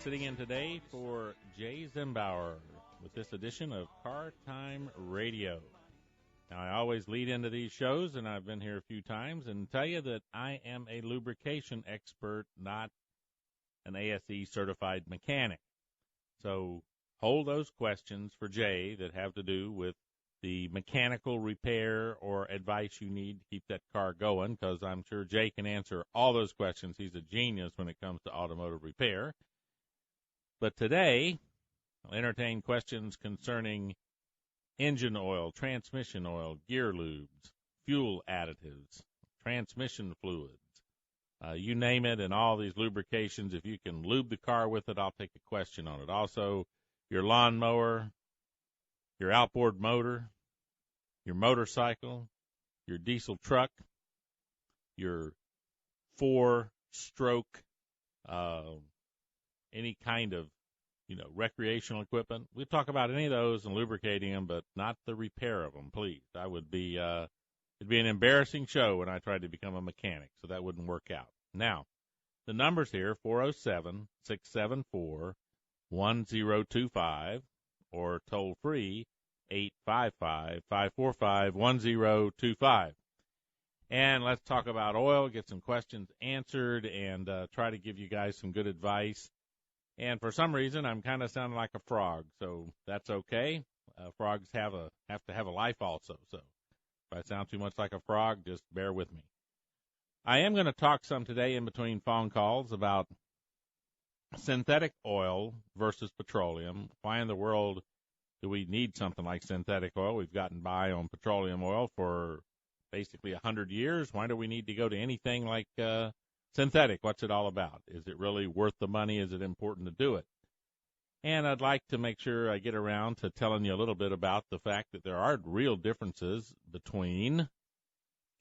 sitting in today for Jay Zimbauer with this edition of Car Time Radio. Now, I always lead into these shows, and I've been here a few times, and tell you that I am a lubrication expert, not an ASE certified mechanic. So hold those questions for Jay that have to do with the mechanical repair or advice you need to keep that car going, because I'm sure Jay can answer all those questions. He's a genius when it comes to automotive repair. But today, I'll entertain questions concerning engine oil, transmission oil, gear lubes, fuel additives, transmission fluids, you name it, and all these lubrications. If you can lube the car with it, I'll take a question on it. Also, your lawnmower, your outboard motor, your motorcycle, your diesel truck, your four-stroke, any kind of, recreational equipment. We'll talk about any of those and lubricating them, but not the repair of them, please. That would be, it'd be an embarrassing show when I tried to become a mechanic, so that wouldn't work out. Now, the numbers here, 407-674-1025, or toll-free, 855-545-1025. And let's talk about oil, get some questions answered, and try to give you guys some good advice. And for some reason, I'm kind of sounding like a frog, so that's okay. Frogs have to have a life also, so if I sound too much like a frog, just bear with me. I am going to talk some today in between phone calls about synthetic oil versus petroleum. Why in the world do we need something like synthetic oil? We've gotten by on petroleum oil for basically 100 years. Why do we need to go to anything like synthetic? What's it all about? Is it really worth the money? Is it important to do it? And I'd like to make sure I get around to telling you a little bit about the fact that there are real differences between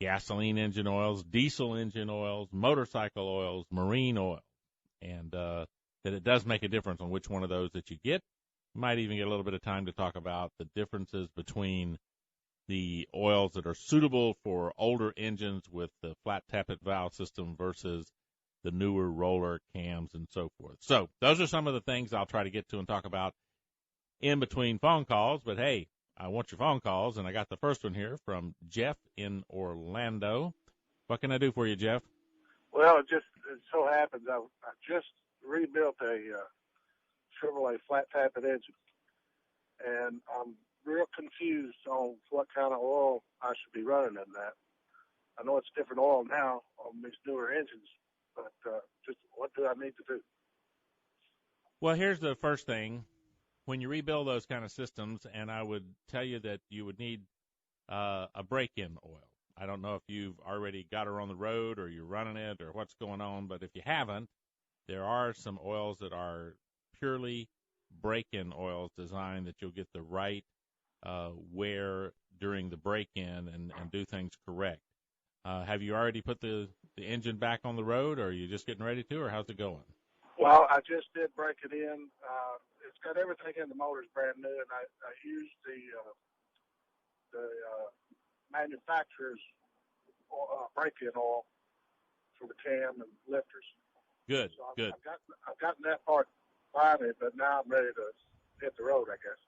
gasoline engine oils, diesel engine oils, motorcycle oils, marine oil, and that it does make a difference on which one of those that you get. You might even get a little bit of time to talk about the differences between the oils that are suitable for older engines with the flat tappet valve system versus the newer roller cams and so forth. So those are some of the things I'll try to get to and talk about in between phone calls. But, hey, I want your phone calls, and I got the first one here from Jeff in Orlando. What can I do for you, Jeff? Well, it so happens I just rebuilt a Chevrolet flat tappet engine, and I'm real confused on what kind of oil I should be running in that. I know it's different oil now on these newer engines, but just what do I need to do? Well, here's the first thing. When you rebuild those kind of systems, and I would tell you that you would need a break-in oil. I don't know if you've already got her on the road or you're running it or what's going on, but if you haven't, there are some oils that are purely break-in oils designed that you'll get the right wear during the break-in and do things correct. Have you already put the engine back on the road, or are you just getting ready to, or how's it going? Well, I just did break it in. It's got everything in the motor's brand new, and I used the manufacturer's break-in oil for the cam and lifters. Good, so good. I've gotten that part finally, but now I'm ready to hit the road, I guess.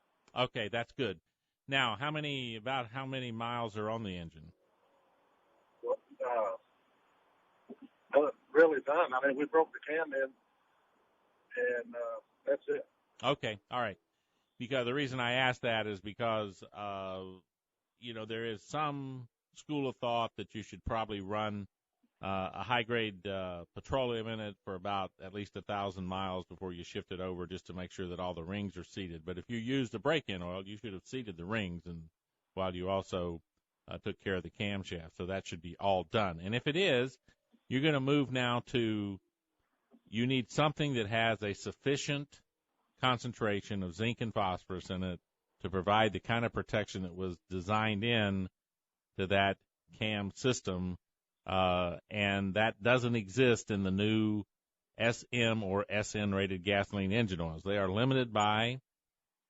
Okay, that's good. Now, how many miles are on the engine? Well, really done. I mean, we broke the cam in, and that's it. Okay, all right. Because the reason I asked that is because, there is some school of thought that you should probably run a high-grade petroleum in it for about at least 1,000 miles before you shift it over, just to make sure that all the rings are seated. But if you used the break-in oil, you should have seated the rings, and while you also took care of the camshaft. So that should be all done. And if it is, you're going to move now to, you need something that has a sufficient concentration of zinc and phosphorus in it to provide the kind of protection that was designed in to that cam system. And that doesn't exist in the new SM or SN rated gasoline engine oils. They are limited by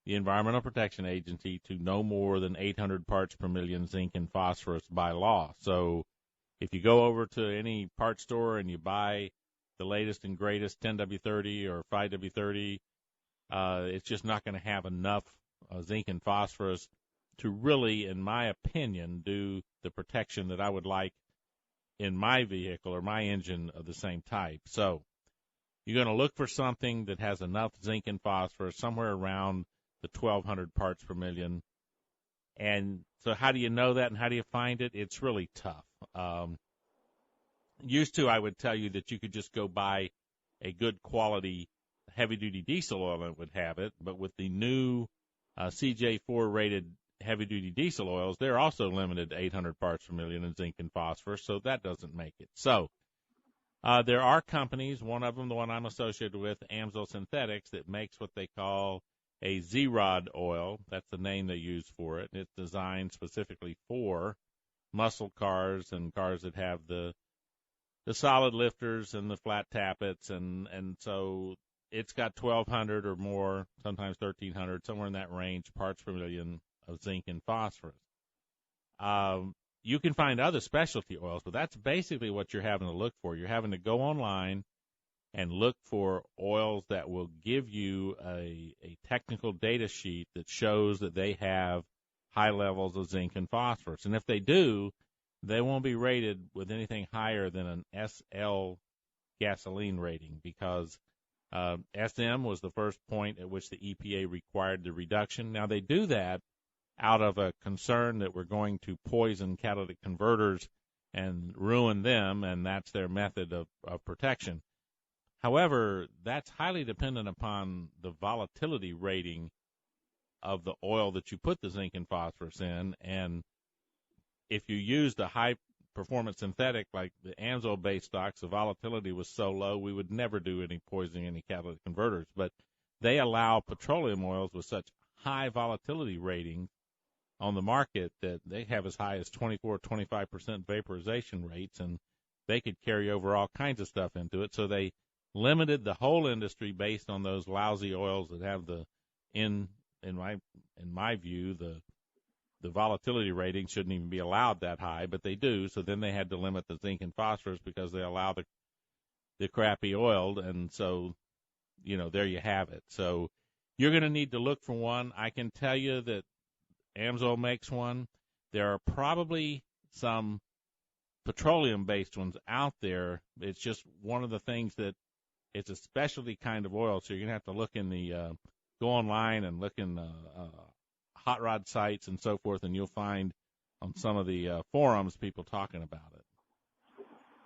the Environmental Protection Agency to no more than 800 parts per million zinc and phosphorus by law. So if you go over to any parts store and you buy the latest and greatest 10W30 or 5W30. It's just not going to have enough zinc and phosphorus to really, in my opinion, do the protection that I would like in my vehicle or my engine of the same type. So you're going to look for something that has enough zinc and phosphorus, somewhere around the 1,200 parts per million. And so how do you know that and how do you find it? It's really tough. Used to, I would tell you that you could just go buy a good quality heavy-duty diesel oil and it would have it. But with the new CJ4 rated heavy-duty diesel oils, they're also limited to 800 parts per million in zinc and phosphorus, so that doesn't make it. So there are companies, one of them, the one I'm associated with, Amsoil Synthetics, that makes what they call a Z-Rod oil. That's the name they use for it. It's designed specifically for muscle cars and cars that have the solid lifters and the flat tappets, and so it's got 1,200 or more, sometimes 1,300, somewhere in that range, parts per million of zinc and phosphorus. You can find other specialty oils, but that's basically what you're having to look for. You're having to go online and look for oils that will give you a technical data sheet that shows that they have high levels of zinc and phosphorus. And if they do, they won't be rated with anything higher than an SL gasoline rating, because SM was the first point at which the EPA required the reduction. Now, they do that out of a concern that we're going to poison catalytic converters and ruin them, and that's their method of protection. However, that's highly dependent upon the volatility rating of the oil that you put the zinc and phosphorus in, and if you use the high-performance synthetic like the Amsoil-based stocks, the volatility was so low we would never do any poisoning any catalytic converters. But they allow petroleum oils with such high volatility ratings on the market that they have as high as 24-25% vaporization rates, and they could carry over all kinds of stuff into it. So they limited the whole industry based on those lousy oils that have in my view, the volatility rating shouldn't even be allowed that high, but they do. So then they had to limit the zinc and phosphorus because they allow the crappy oil, and so, there you have it. So you're going to need to look for one. I can tell you that Amsoil makes one. There are probably some petroleum-based ones out there. It's just one of the things that it's a specialty kind of oil, so you're going to have to look in go online and look in hot rod sites and so forth, and you'll find on some of the forums people talking about it.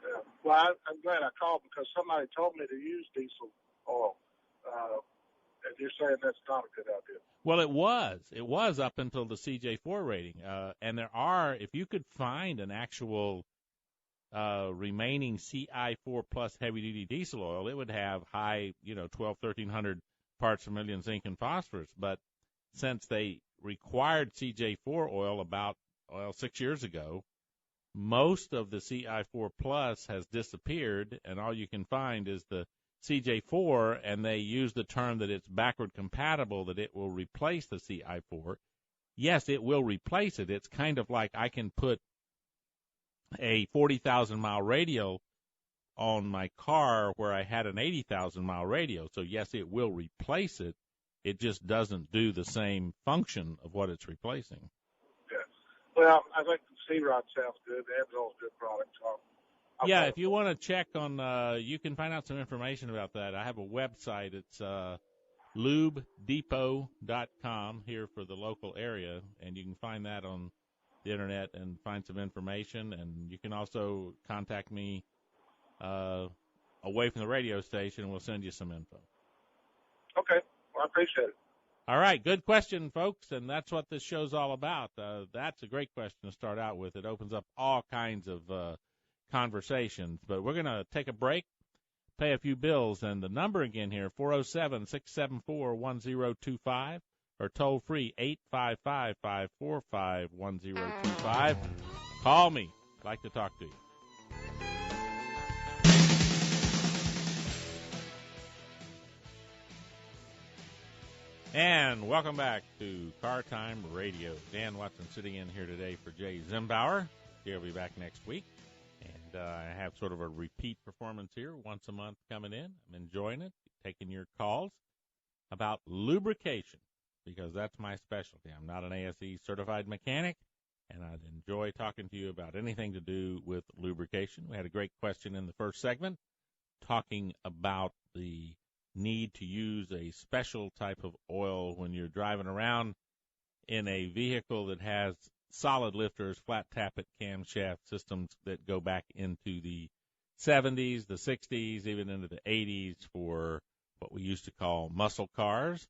Yeah. Well, I'm glad I called because somebody told me to use diesel oil, and you're saying that's not a good idea. Well, it was up until the CJ4 rating, and there are, if you could find an actual remaining CI4 plus heavy-duty diesel oil, it would have high, 1,200-1,300 parts per million zinc and phosphorus. But since they required CJ4 oil about 6 years ago, most of the CI4 plus has disappeared, and all you can find is the CJ4, and they use the term that it's backward compatible, that it will replace the CI4. Yes, it will replace it. It's kind of like I can put a 40,000-mile radio on my car where I had an 80,000-mile radio. So, yes, it will replace it. It just doesn't do the same function of what it's replacing. Yeah. Well, I think the Z-Rod sounds good. Amsoil's a good product. So yeah, if you want to check on, you can find out some information about that. I have a website. It's lubedepot.com here for the local area, and you can find that on the internet and find some information. And you can also contact me away from the radio station, and we'll send you some info. Okay. Well, I appreciate it. All right, good question, folks, and that's what this show's all about. That's a great question to start out with. It opens up all kinds of conversations, but we're going to take a break, pay a few bills, and the number again here, 407-674-1025, or toll free 855-545-1025. Call me. I'd like to talk to you. And welcome back to Car Time Radio. Dan Watson sitting in here today for Jay Zimbauer. He'll be back next week. And I have sort of a repeat performance here once a month coming in. I'm enjoying it, taking your calls about lubrication because that's my specialty. I'm not an ASE certified mechanic, and I'd enjoy talking to you about anything to do with lubrication. We had a great question in the first segment talking about the need to use a special type of oil when you're driving around in a vehicle that has solid lifters, flat tappet camshaft systems that go back into the 70s, the 60s, even into the 80s for what we used to call muscle cars.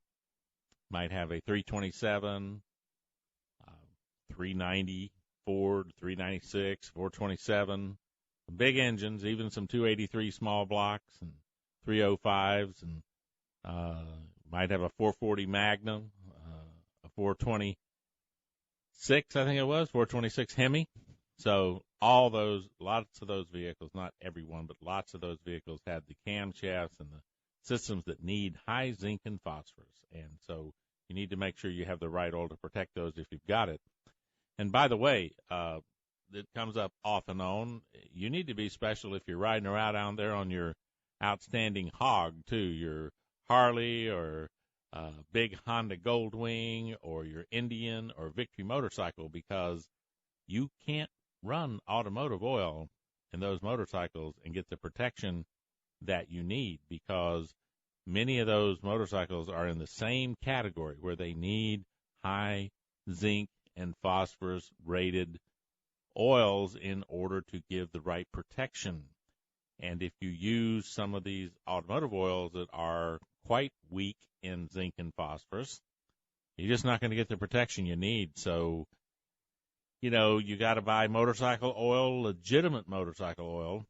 Might have a 327, 390 Ford, 396, 427, big engines, even some 283 small blocks and 305s, and might have a 440 Magnum, a 426, I think it was, 426 Hemi. So all those, lots of those vehicles, not every one, but lots of those vehicles had the camshafts and the systems that need high zinc and phosphorus. And so you need to make sure you have the right oil to protect those if you've got it. And by the way, it comes up off and on. You need to be special if you're riding around out there on your outstanding hog, too, your Harley or big Honda Goldwing or your Indian or Victory motorcycle, because you can't run automotive oil in those motorcycles and get the protection that you need, because many of those motorcycles are in the same category where they need high zinc and phosphorus rated oils in order to give the right protection. And if you use some of these automotive oils that are quite weak in zinc and phosphorus, you're just not going to get the protection you need. So, you know, you got to buy motorcycle oil, legitimate motorcycle oil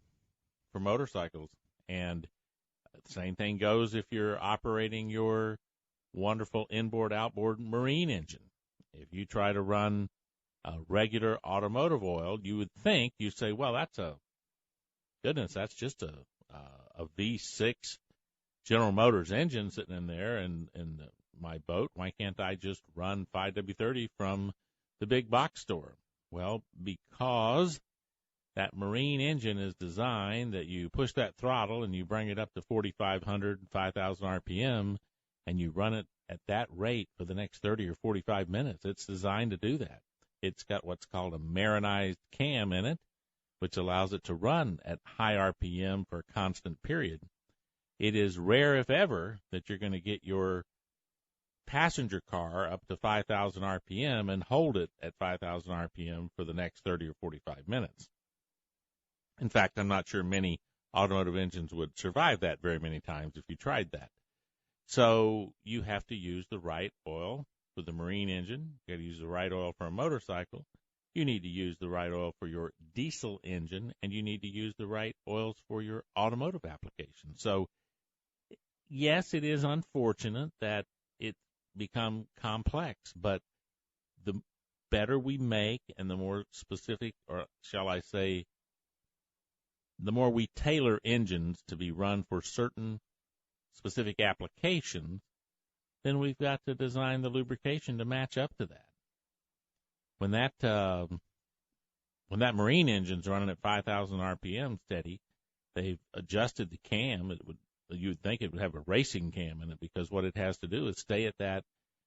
for motorcycles. And the same thing goes if you're operating your wonderful inboard-outboard marine engine. If you try to run a regular automotive oil, you would think, you say, well, that's that's just a V6 General Motors engine sitting in there in my boat. Why can't I just run 5W30 from the big box store? Well, because that marine engine is designed that you push that throttle and you bring it up to 4,500, 5,000 RPM, and you run it at that rate for the next 30 or 45 minutes. It's designed to do that. It's got what's called a marinized cam in it, which allows it to run at high RPM for a constant period. It is rare, if ever, that you're going to get your passenger car up to 5,000 RPM and hold it at 5,000 RPM for the next 30 or 45 minutes. In fact, I'm not sure many automotive engines would survive that very many times if you tried that. So you have to use the right oil for the marine engine. You got to use the right oil for a motorcycle. You need to use the right oil for your diesel engine, and you need to use the right oils for your automotive application. So, yes, it is unfortunate that it's become complex, but the better we make and the more specific, or shall I say, the more we tailor engines to be run for certain specific applications, then we've got to design the lubrication to match up to that. When that marine engine's running at 5,000 RPM steady, they've adjusted the cam. You'd think it would have a racing cam in it, because what it has to do is stay at that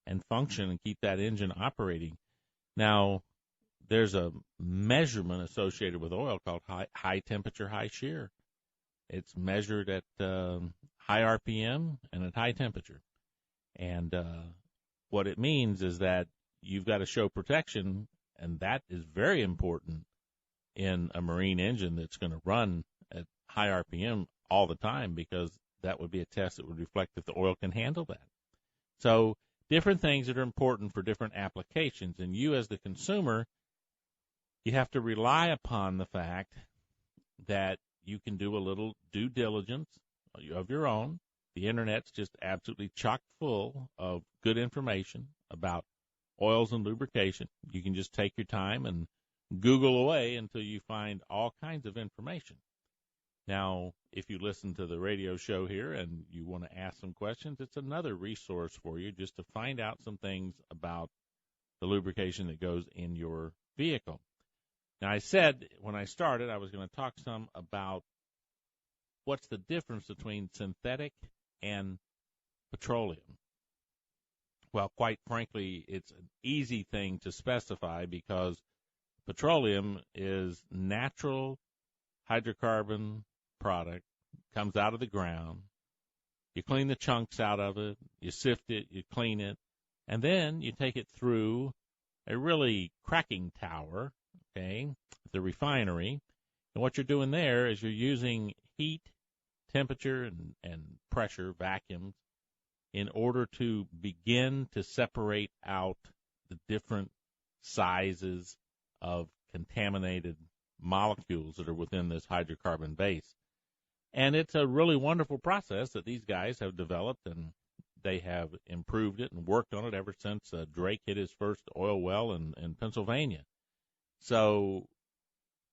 and function and keep that engine operating. Now, there's a measurement associated with oil called high temperature, high shear. It's measured at high RPM and at high temperature. And what it means is that you've got to show protection, and that is very important in a marine engine that's going to run at high RPM all the time, because that would be a test that would reflect if the oil can handle that. So different things that are important for different applications, and you as the consumer, you have to rely upon the fact that you can do a little due diligence of your own. The Internet's just absolutely chock full of good information about oils and lubrication. You can just take your time and Google away until you find all kinds of information. Now, if you listen to the radio show here and you want to ask some questions, it's another resource for you just to find out some things about the lubrication that goes in your vehicle. Now, I said when I started I was going to talk some about what's the difference between synthetic and petroleum. Well, quite frankly, it's an easy thing to specify because petroleum is natural hydrocarbon product, comes out of the ground. You clean the chunks out of it, you sift it, you clean it, and then you take it through a really cracking tower, okay, the refinery. And what you're doing there is you're using heat, temperature, and pressure, vacuums, in order to begin to separate out the different sizes of contaminated molecules that are within this hydrocarbon base. And it's a really wonderful process that these guys have developed, and they have improved it and worked on it ever since Drake hit his first oil well in Pennsylvania. So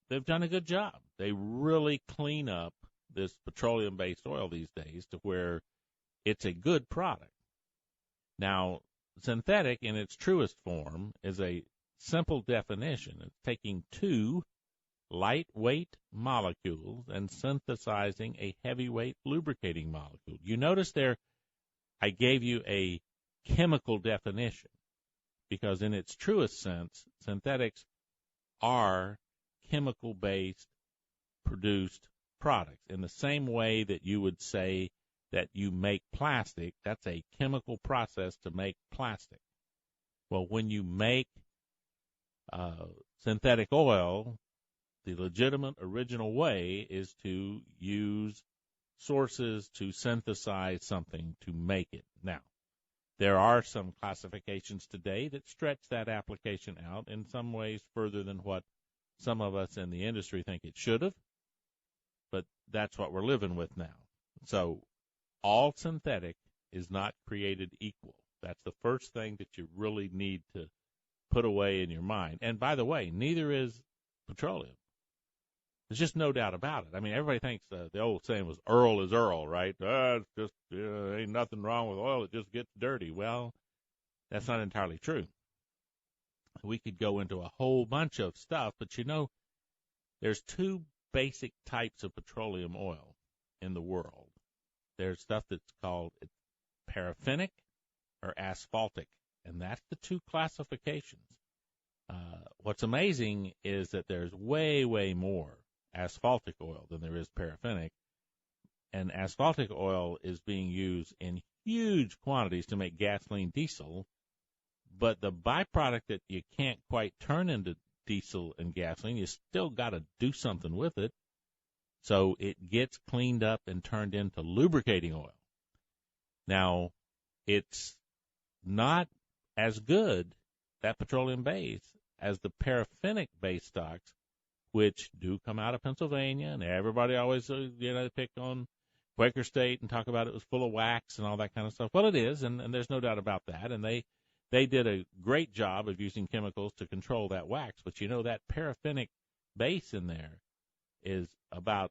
they've done a good job. They really clean up this petroleum-based oil these days to where it's a good product. Now, synthetic in its truest form is a simple definition. It's taking two lightweight molecules and synthesizing a heavyweight lubricating molecule. You notice there I gave you a chemical definition because in its truest sense, synthetics are chemical-based produced products. In the same way that you would say that you make plastic, that's a chemical process to make plastic. Well, when you make synthetic oil, the legitimate original way is to use sources to synthesize something to make it. Now, there are some classifications today that stretch that application out in some ways further than what some of us in the industry think it should have, but that's what we're living with now. So all synthetic is not created equal. That's the first thing that you really need to put away in your mind. And by the way, neither is petroleum. There's just no doubt about it. I mean, everybody thinks the old saying was Earl is Earl, right? It's just ain't nothing wrong with oil. It just gets dirty. Well, that's not entirely true. We could go into a whole bunch of stuff, but you know, there's two basic types of petroleum oil in the world. There's stuff that's called paraffinic or asphaltic, and that's the two classifications. What's amazing is that there's way, way more asphaltic oil than there is paraffinic, and asphaltic oil is being used in huge quantities to make gasoline diesel, but the byproduct that you can't quite turn into diesel and gasoline, you still got to do something with it, so it gets cleaned up and turned into lubricating oil. Now, it's not as good, that petroleum base, as the paraffinic base stocks, which do come out of Pennsylvania, and everybody always, pick on Quaker State and talk about it was full of wax and all that kind of stuff. Well, it is, and there's no doubt about that, and they did a great job of using chemicals to control that wax. But, that paraffinic base in there is about,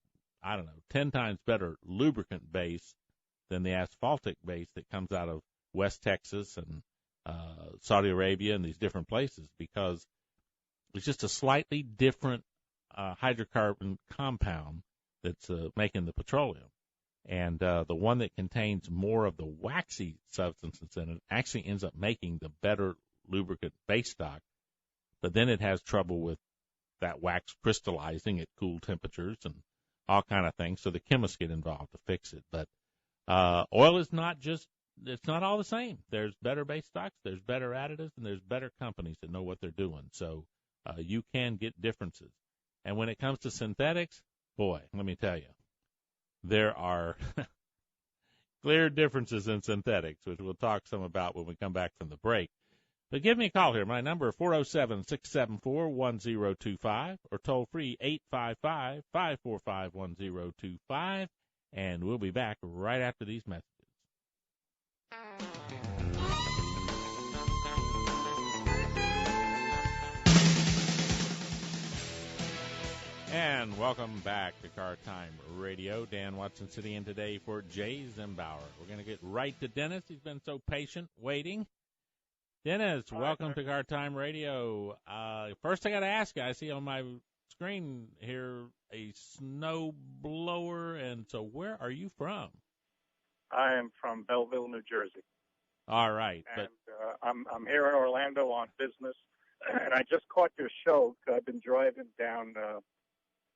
10 times better lubricant base than the asphaltic base that comes out of West Texas and Saudi Arabia and these different places, because it's just a slightly different hydrocarbon compound that's making the petroleum. And the one that contains more of the waxy substances in it actually ends up making the better lubricant base stock, but then it has trouble with that wax crystallizing at cool temperatures and all kind of things, so the chemists get involved to fix it. But oil is it's not all the same. There's better base stocks, there's better additives, and there's better companies that know what they're doing. So you can get differences. And when it comes to synthetics, boy, let me tell you, there are clear differences in synthetics, which we'll talk some about when we come back from the break. But give me a call here. My number is 407-674-1025 or toll free 855-545-1025. And we'll be back right after these messages. And welcome back to Car Time Radio. Dan Watson sitting in today for Jay Zimbauer. We're going to get right to Dennis. He's been so patient waiting. Dennis, welcome to Car Time Radio. First, I got to ask you, I see on my screen here a snowblower, and so where are you from? I am from Belleville, New Jersey. All right. And I'm here in Orlando on business, and I just caught your show. I've been driving down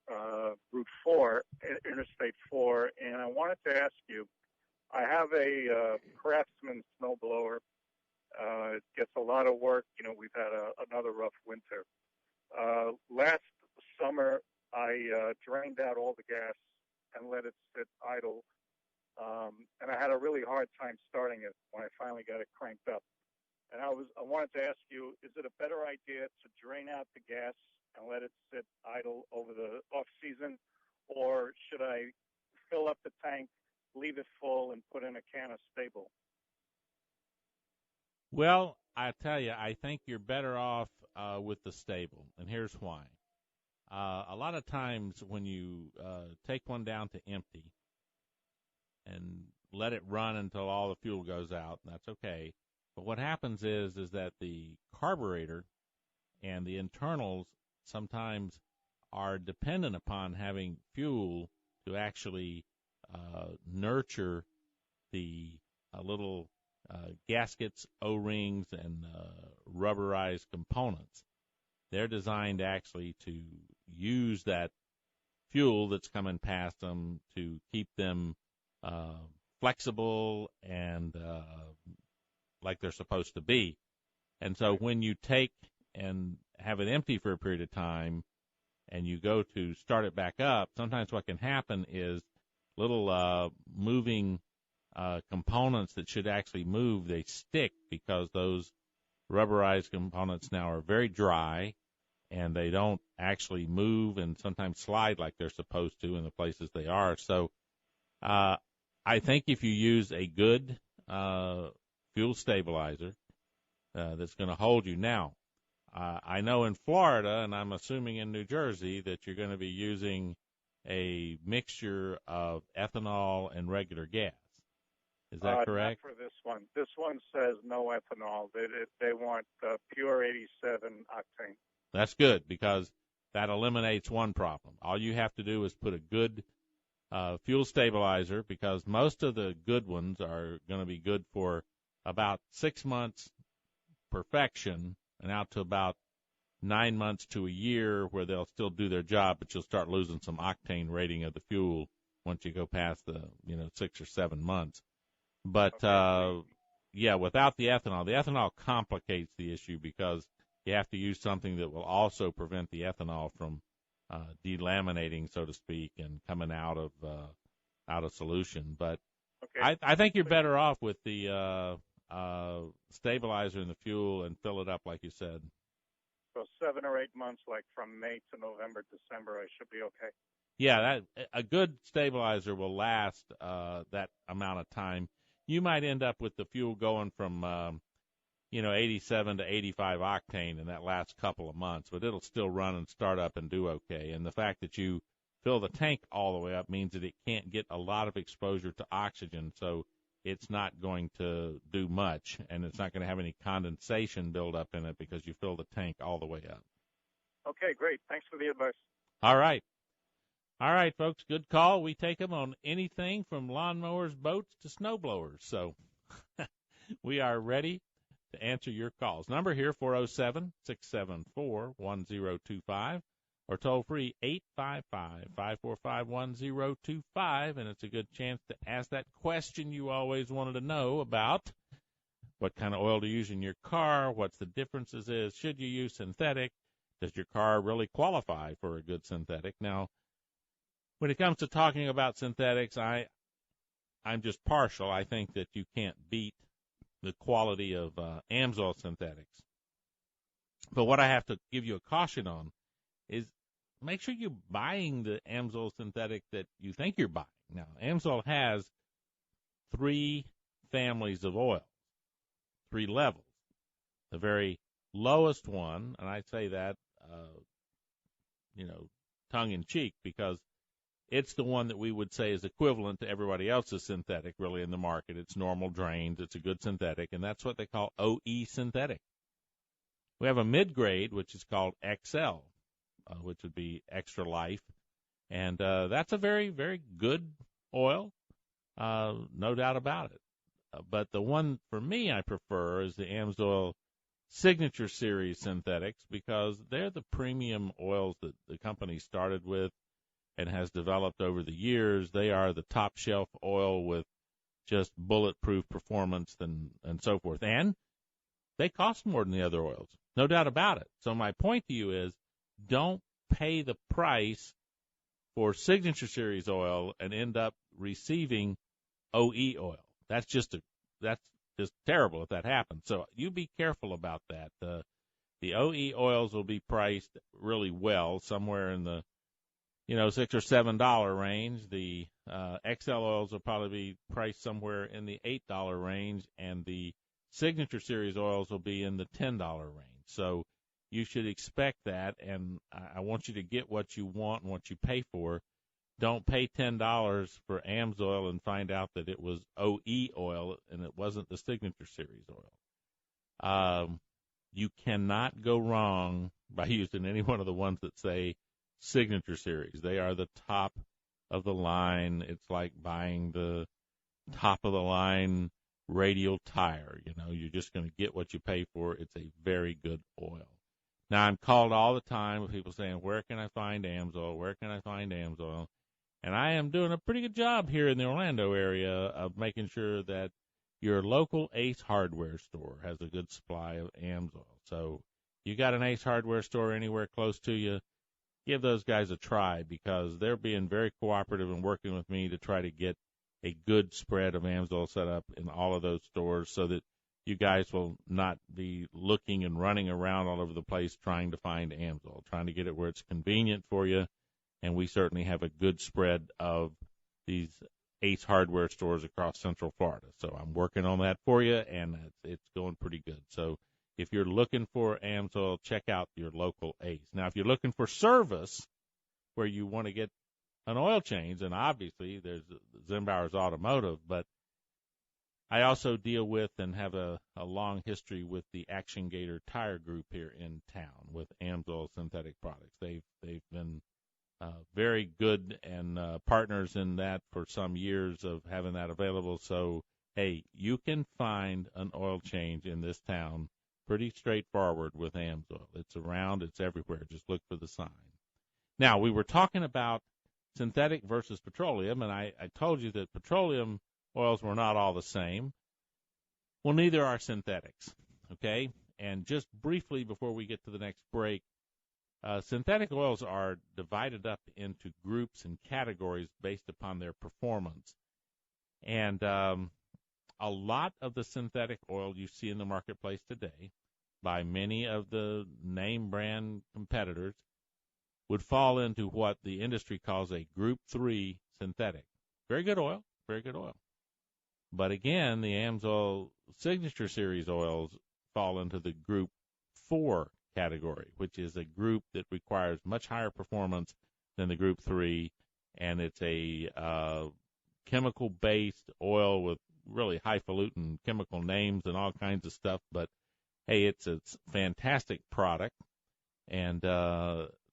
Route 4, Interstate 4, and I wanted to ask you, I have a Craftsman snowblower. It gets a lot of work. You know, we've had another rough winter. Last summer, I drained out all the gas and let it sit idle, and I had a really hard time starting it when I finally got it cranked up. And I wanted to ask you, is it a better idea to drain out the gas and let it sit idle over the off season, or should I fill up the tank, leave it full, and put in a can of stable? Well, I tell you, I think you're better off with the stable, and here's why. A lot of times when you take one down to empty and let it run until all the fuel goes out, that's okay. But what happens is that the carburetor and the internals sometimes are dependent upon having fuel to actually nurture the little gaskets, O-rings, and rubberized components. They're designed actually to use that fuel that's coming past them to keep them flexible and like they're supposed to be. And so when you take and have it empty for a period of time and you go to start it back up, sometimes what can happen is little moving components that should actually move, they stick because those rubberized components now are very dry and they don't actually move and sometimes slide like they're supposed to in the places they are. So I think if you use a good fuel stabilizer that's going to hold you. Now, I know in Florida, and I'm assuming in New Jersey, that you're going to be using a mixture of ethanol and regular gas. Is that correct? Not for this one. This one says no ethanol. They want pure 87 octane. That's good because that eliminates one problem. All you have to do is put a good fuel stabilizer, because most of the good ones are going to be good for about 6 months perfection and out to about 9 months to a year where they'll still do their job, but you'll start losing some octane rating of the fuel once you go past the 6 or 7 months. But without the ethanol complicates the issue because you have to use something that will also prevent the ethanol from delaminating, so to speak, and coming out of solution. But I think you're better off with the stabilizer in the fuel and fill it up like you said. So 7 or 8 months, like from May to November, December, I should be okay. Yeah, a good stabilizer will last that amount of time. You might end up with the fuel going from 87 to 85 octane in that last couple of months, but it'll still run and start up and do okay. And the fact that you fill the tank all the way up means that it can't get a lot of exposure to oxygen, so it's not going to do much, and it's not going to have any condensation build up in it because you fill the tank all the way up. Okay, great. Thanks for the advice. All right. All right, folks, good call. We take them on anything from lawnmowers, boats, to snowblowers. So we are ready to answer your calls. Number here, 407-674-1025, or toll free 855-545-1025, and it's a good chance to ask that question you always wanted to know about. What kind of oil to use in your car? What's the differences is? Should you use synthetic? Does your car really qualify for a good synthetic? Now, when it comes to talking about synthetics, I'm just partial. I think that you can't beat the quality of Amsoil synthetics. But what I have to give you a caution on is make sure you're buying the Amsoil synthetic that you think you're buying. Now, Amsoil has 3 families of oil, 3 levels. The very lowest one, and I say that, tongue-in-cheek, because it's the one that we would say is equivalent to everybody else's synthetic really in the market. It's normal drains. It's a good synthetic, and that's what they call OE synthetic. We have a mid-grade, which is called XL. which would be Extra Life. And that's a very, very good oil, no doubt about it. But the one for me I prefer is the Amsoil Signature Series synthetics, because they're the premium oils that the company started with and has developed over the years. They are the top shelf oil with just bulletproof performance and so forth. And they cost more than the other oils, no doubt about it. So my point to you is, don't pay the price for Signature Series oil and end up receiving OE oil. That's just terrible if that happens. So you be careful about that. The OE oils will be priced really well, somewhere in the $6 or $7 range. The XL oils will probably be priced somewhere in the $8 range, and the Signature Series oils will be in the $10 range. So you should expect that, and I want you to get what you want and what you pay for. Don't pay $10 for Amsoil and find out that it was OE oil and it wasn't the Signature Series oil. You cannot go wrong by using any one of the ones that say Signature Series. They are the top of the line. It's like buying the top of the line radial tire. You're just going to get what you pay for. It's a very good oil. Now, I'm called all the time with people saying, where can I find Amsoil? Where can I find Amsoil? And I am doing a pretty good job here in the Orlando area of making sure that your local Ace Hardware store has a good supply of Amsoil. So you got an Ace Hardware store anywhere close to you, give those guys a try, because they're being very cooperative and working with me to try to get a good spread of Amsoil set up in all of those stores so that you guys will not be looking and running around all over the place trying to find Amsoil, trying to get it where it's convenient for you. And we certainly have a good spread of these Ace Hardware stores across Central Florida. So I'm working on that for you, and it's going pretty good. So if you're looking for Amsoil, check out your local Ace. Now, if you're looking for service where you want to get an oil change, and obviously there's Zimbauer's Automotive, but I also deal with and have a long history with the Action Gator Tire Group here in town with Amsoil synthetic products. They've been very good and partners in that for some years of having that available. So, hey, you can find an oil change in this town pretty straightforward with Amsoil. It's around, it's everywhere. Just look for the sign. Now, we were talking about synthetic versus petroleum, and I told you that petroleum oils were not all the same. Well, neither are synthetics, okay? And just briefly before we get to the next break, synthetic oils are divided up into groups and categories based upon their performance. And a lot of the synthetic oil you see in the marketplace today by many of the name brand competitors would fall into what the industry calls a Group 3 synthetic. Very good oil, very good oil. But again, the Amsoil Signature Series oils fall into the Group 4 category, which is a group that requires much higher performance than the Group 3, and it's a chemical-based oil with really highfalutin chemical names and all kinds of stuff. But, hey, it's a fantastic product, and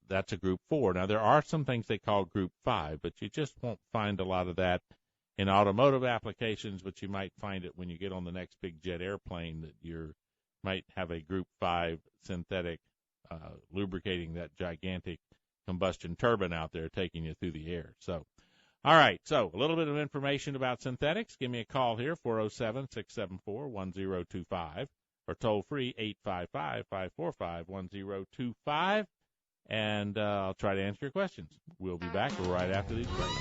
that's a Group 4. Now, there are some things they call Group 5, but you just won't find a lot of that in automotive applications, but you might find it when you get on the next big jet airplane that you might have a Group 5 synthetic lubricating that gigantic combustion turbine out there taking you through the air. So, all right, so a little bit of information about synthetics. Give me a call here, 407-674-1025, or toll free 855-545-1025, and I'll try to answer your questions. We'll be back right after these breaks.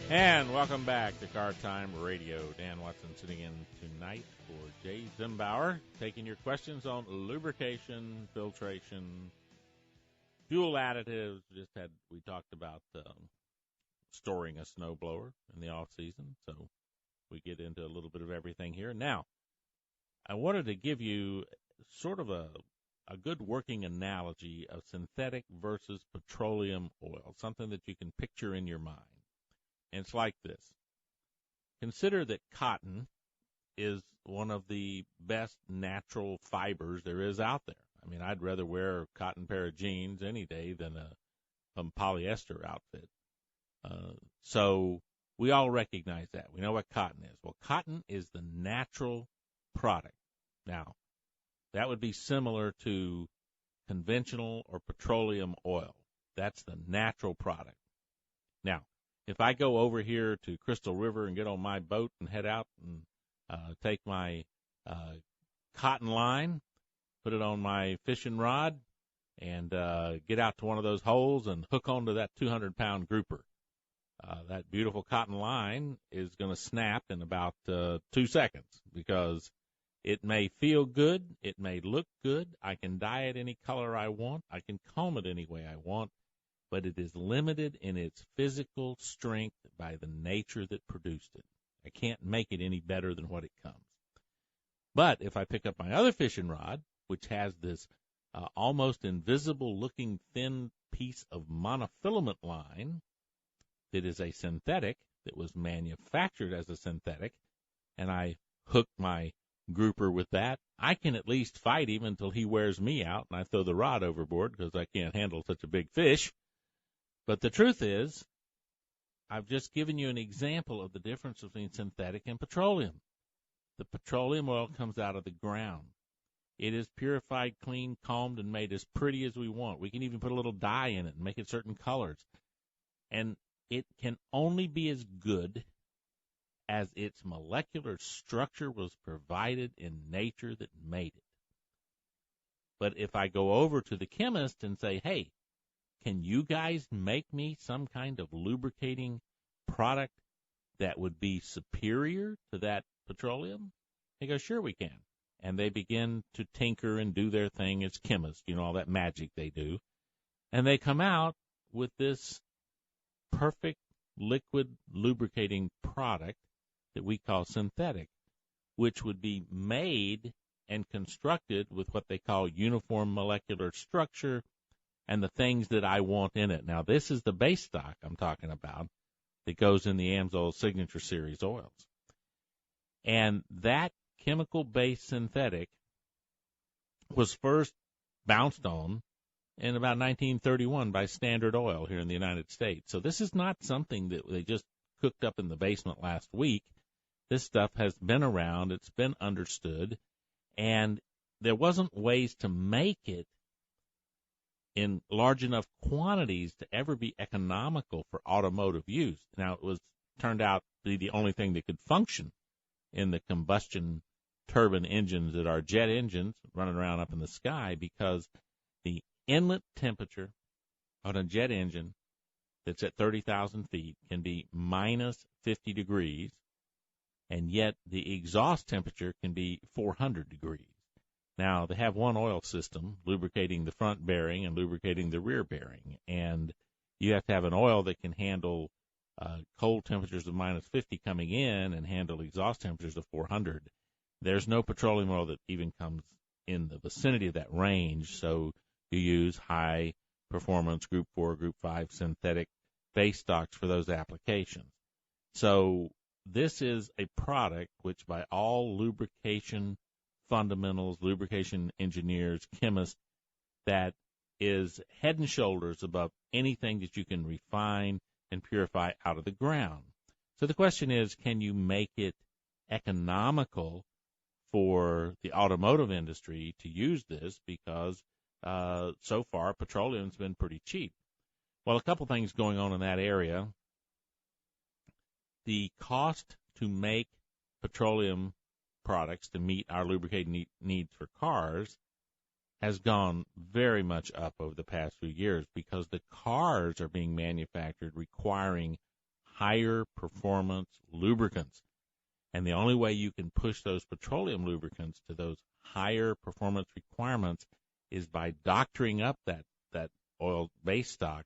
And welcome back to Car Time Radio. Dan Watson sitting in tonight for Jay Zimbauer, taking your questions on lubrication, filtration, fuel additives. We talked about storing a snowblower in the off season, so we get into a little bit of everything here. Now, I wanted to give you sort of a good working analogy of synthetic versus petroleum oil, something that you can picture in your mind. And it's like this. Consider that cotton is one of the best natural fibers there is out there. I mean, I'd rather wear a cotton pair of jeans any day than a polyester outfit. So we all recognize that. We know what cotton is. Well, cotton is the natural product. Now, that would be similar to conventional or petroleum oil. That's the natural product. Now, if I go over here to Crystal River and get on my boat and head out and take my cotton line, put it on my fishing rod, and get out to one of those holes and hook onto that 200-pound grouper, that beautiful cotton line is going to snap in about 2 seconds because it may feel good, it may look good, I can dye it any color I want, I can comb it any way I want, but it is limited in its physical strength by the nature that produced it. I can't make it any better than what it comes. But if I pick up my other fishing rod, which has this almost invisible-looking thin piece of monofilament line that is a synthetic, that was manufactured as a synthetic, and I hook my grouper with that, I can at least fight him until he wears me out and I throw the rod overboard because I can't handle such a big fish. But the truth is, I've just given you an example of the difference between synthetic and petroleum. The petroleum oil comes out of the ground. It is purified, cleaned, combed, and made as pretty as we want. We can even put a little dye in it and make it certain colors. And it can only be as good as its molecular structure was provided in nature that made it. But if I go over to the chemist and say, hey, can you guys make me some kind of lubricating product that would be superior to that petroleum? They go, sure we can. And they begin to tinker and do their thing as chemists, you know, all that magic they do. And they come out with this perfect liquid lubricating product that we call synthetic, which would be made and constructed with what they call uniform molecular structure and the things that I want in it. Now, this is the base stock I'm talking about that goes in the Amsoil Signature Series oils. And that chemical-based synthetic was first bounced on in about 1931 by Standard Oil here in the United States. So this is not something that they just cooked up in the basement last week. This stuff has been around, it's been understood, and there wasn't ways to make it in large enough quantities to ever be economical for automotive use. Now, it was turned out to be the only thing that could function in the combustion turbine engines that are jet engines running around up in the sky, because the inlet temperature on a jet engine that's at 30,000 feet can be minus 50 degrees, and yet the exhaust temperature can be 400 degrees. Now, they have one oil system lubricating the front bearing and lubricating the rear bearing, and you have to have an oil that can handle cold temperatures of minus 50 coming in and handle exhaust temperatures of 400. There's no petroleum oil that even comes in the vicinity of that range, so you use high performance Group 4, Group 5 synthetic base stocks for those applications. So this is a product which, by all lubrication fundamentals, lubrication engineers, chemists, that is head and shoulders above anything that you can refine and purify out of the ground. So the question is, can you make it economical for the automotive industry to use this? Because so far petroleum's been pretty cheap. Well, a couple things going on in that area. The cost to make petroleum products to meet our lubricating needs for cars has gone very much up over the past few years because the cars are being manufactured requiring higher performance lubricants. And the only way you can push those petroleum lubricants to those higher performance requirements is by doctoring up that oil base stock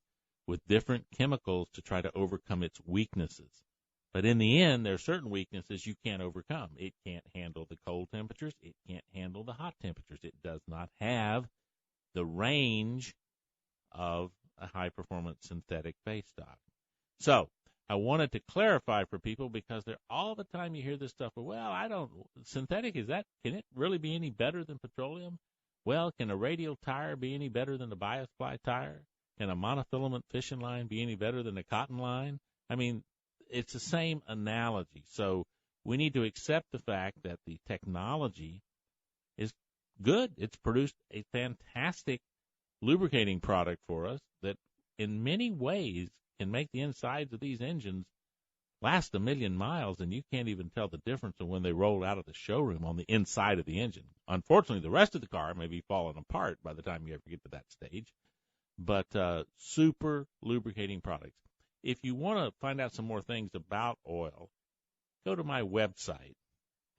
with different chemicals to try to overcome its weaknesses. But in the end, there are certain weaknesses you can't overcome. It can't handle the cold temperatures. It can't handle the hot temperatures. It does not have the range of a high-performance synthetic base stock. So I wanted to clarify for people, because all the time you hear this stuff, well, synthetic, can it really be any better than petroleum? Well, can a radial tire be any better than a bias ply tire? Can a monofilament fishing line be any better than a cotton line? I mean, it's the same analogy. So we need to accept the fact that the technology is good. It's produced a fantastic lubricating product for us that in many ways can make the insides of these engines last 1,000,000 miles, and you can't even tell the difference of when they roll out of the showroom on the inside of the engine. Unfortunately, the rest of the car may be falling apart by the time you ever get to that stage. But super lubricating products. If you want to find out some more things about oil, go to my website,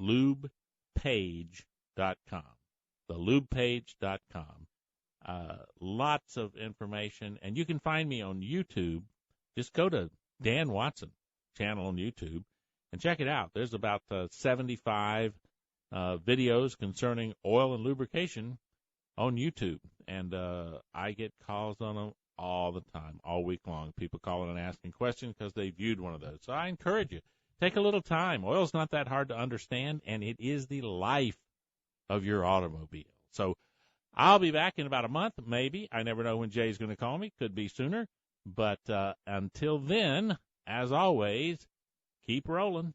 lubepage.com. The lubepage.com. Lots of information, and you can find me on YouTube. Just go to Dan Watson channel on YouTube and check it out. There's about 75 videos concerning oil and lubrication on YouTube, and I get calls on them all the time, all week long. People calling and asking questions because they viewed one of those. So I encourage you, take a little time. Oil's not that hard to understand, and it is the life of your automobile. So I'll be back in about a month, maybe. I never know when Jay's going to call me. Could be sooner. But until then, as always, keep rolling.